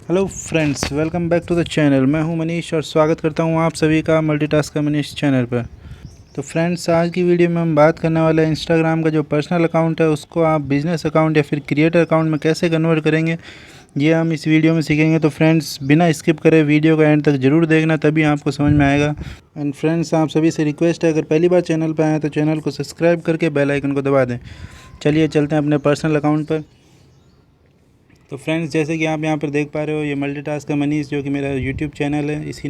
Hello friends, welcome back to the channel. मैं हूं मनीष और स्वागत करता हूं आप सभी का मल्टीटास्कर मनीष चैनल पर। तो फ्रेंड्स, आज की वीडियो में हम बात करने वाले हैं इंस्टाग्राम का जो पर्सनल अकाउंट है उसको आप बिज़नेस अकाउंट या फिर क्रिएटर अकाउंट में कैसे कन्वर्ट करेंगे, ये हम इस वीडियो में सीखेंगे। तो फ्रेंड्स, बिना स्किप करे वीडियो का एंड तक ज़रूर देखना, तभी आपको समझ में आएगा। एंड फ्रेंड्स, आप सभी से रिक्वेस्ट है, अगर पहली बार चैनल पर आए तो चैनल को सब्सक्राइब करके बेल आइकन को दबा दें। चलिए चलते हैं अपने पर्सनल अकाउंट पर। तो फ्रेंड्स, जैसे कि आप यहाँ पर देख पा रहे हो, ये मल्टीटास्कर मनीष जो कि मेरा यूट्यूब चैनल है, इसी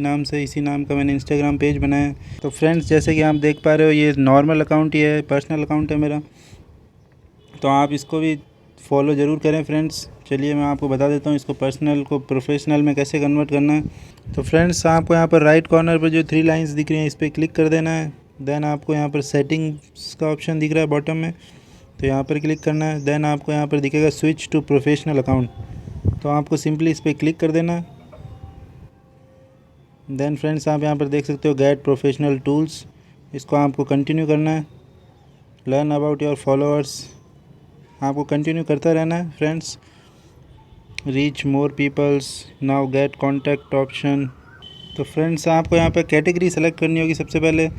नाम का मैंने इंस्टाग्राम पेज बनाया है। तो फ्रेंड्स, जैसे कि आप देख पा रहे हो, ये नॉर्मल अकाउंट ही है, पर्सनल अकाउंट है मेरा। तो आप इसको भी फॉलो ज़रूर करें फ्रेंड्स। चलिए मैं आपको बता देता हूँ इसको पर्सनल को प्रोफेशनल में कैसे कन्वर्ट करना है। तो फ्रेंड्स, आपको यहाँ पर राइट कॉर्नर पर जो 3 लाइन्स दिख रही हैं, इस पर क्लिक कर देना है। देन आपको यहाँ पर सेटिंग्स का ऑप्शन दिख रहा है बॉटम में, तो यहाँ पर क्लिक करना है। देन आपको यहाँ पर दिखेगा स्विच टू प्रोफेशनल अकाउंट, तो आपको सिंपली इस पर क्लिक कर देना है। देन फ्रेंड्स, आप यहाँ पर देख सकते हो गेट प्रोफेशनल टूल्स, इसको आपको कंटिन्यू करना है। लर्न अबाउट योर फॉलोअर्स, आपको कंटिन्यू करता रहना है friends. Reach more peoples, now get contact option. तो फ्रेंड्स, आपको यहाँ पर कैटेगरी सेलेक्ट करनी होगी सबसे पहले।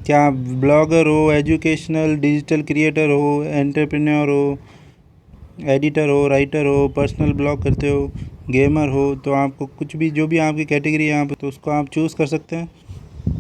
क्या आप ब्लॉगर हो, एजुकेशनल, डिजिटल क्रिएटर हो, एंटरप्रेन्योर हो, एडिटर हो, राइटर हो, पर्सनल ब्लॉग करते हो, गेमर हो, तो आपको कुछ भी जो भी आपकी कैटेगरी है यहाँ पर, तो उसको आप चूज़ कर सकते हैं।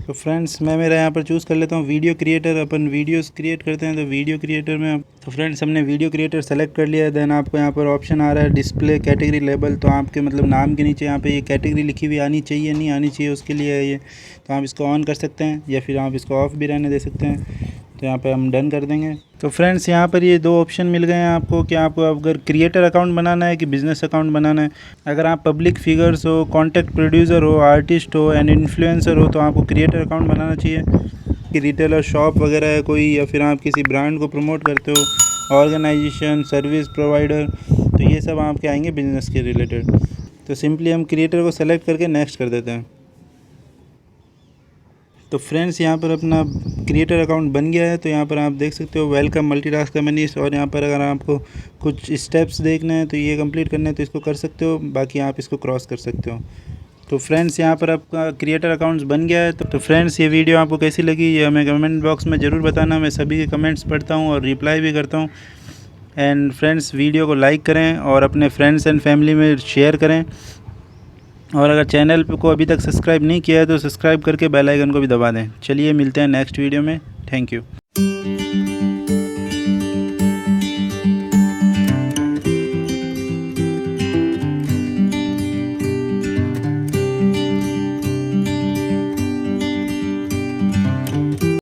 तो फ्रेंड्स, मैं मेरा यहाँ पर चूज़ कर लेता हूँ वीडियो क्रिएटर। अपन वीडियोस क्रिएट करते हैं, तो वीडियो क्रिएटर में तो फ्रेंड्स हमने वीडियो क्रिएटर सेलेक्ट कर लिया है। देन आपको यहाँ पर ऑप्शन आ रहा है डिस्प्ले कैटेगरी लेबल, तो आपके मतलब नाम के नीचे यहाँ पे ये कैटेगरी लिखी हुई आनी चाहिए, नहीं आनी चाहिए उसके लिए है ये। तो आप इसको ऑन कर सकते हैं या फिर आप इसको ऑफ भी रहने दे सकते हैं। तो यहाँ पे हम डन कर देंगे। तो फ्रेंड्स, यहाँ पर ये 2 ऑप्शन मिल गए हैं आपको कि आपको अगर क्रिएटर अकाउंट बनाना है कि बिज़नेस अकाउंट बनाना है। अगर आप पब्लिक फिगर्स हो, कंटेंट प्रोड्यूसर हो, आर्टिस्ट हो एंड इन्फ्लुएंसर हो, तो आपको क्रिएटर अकाउंट बनाना चाहिए। कि रिटेलर शॉप वगैरह है कोई, या फिर आप किसी ब्रांड को प्रमोट करते हो, ऑर्गेनाइजेशन, सर्विस प्रोवाइडर, तो ये सब आपके आएंगे बिजनेस के रिलेटेड। तो सिंपली हम क्रिएटर को सेलेक्ट करके नेक्स्ट कर देते हैं। तो फ्रेंड्स, यहाँ पर अपना क्रिएटर अकाउंट बन गया है। तो यहाँ पर आप देख सकते हो वेलकम मल्टीटास्कर मनीष, और यहाँ पर अगर आपको कुछ स्टेप्स देखने हैं तो ये कंप्लीट करने हैं तो इसको कर सकते हो, बाकी आप इसको क्रॉस कर सकते हो। तो फ्रेंड्स, यहाँ पर आपका क्रिएटर अकाउंट्स बन गया है। तो फ्रेंड्स, ये वीडियो आपको कैसी लगी ये हमें कमेंट बॉक्स में ज़रूर बताना। मैं सभी के कमेंट्स पढ़ता हूँ और रिप्लाई भी करता हूँ। एंड फ्रेंड्स, वीडियो को लाइक करें और अपने फ्रेंड्स एंड फैमिली में शेयर करें। और अगर चैनल को अभी तक सब्सक्राइब नहीं किया है तो सब्सक्राइब करके बेल आइकन को भी दबा दें। चलिए मिलते हैं नेक्स्ट वीडियो में। Thank you.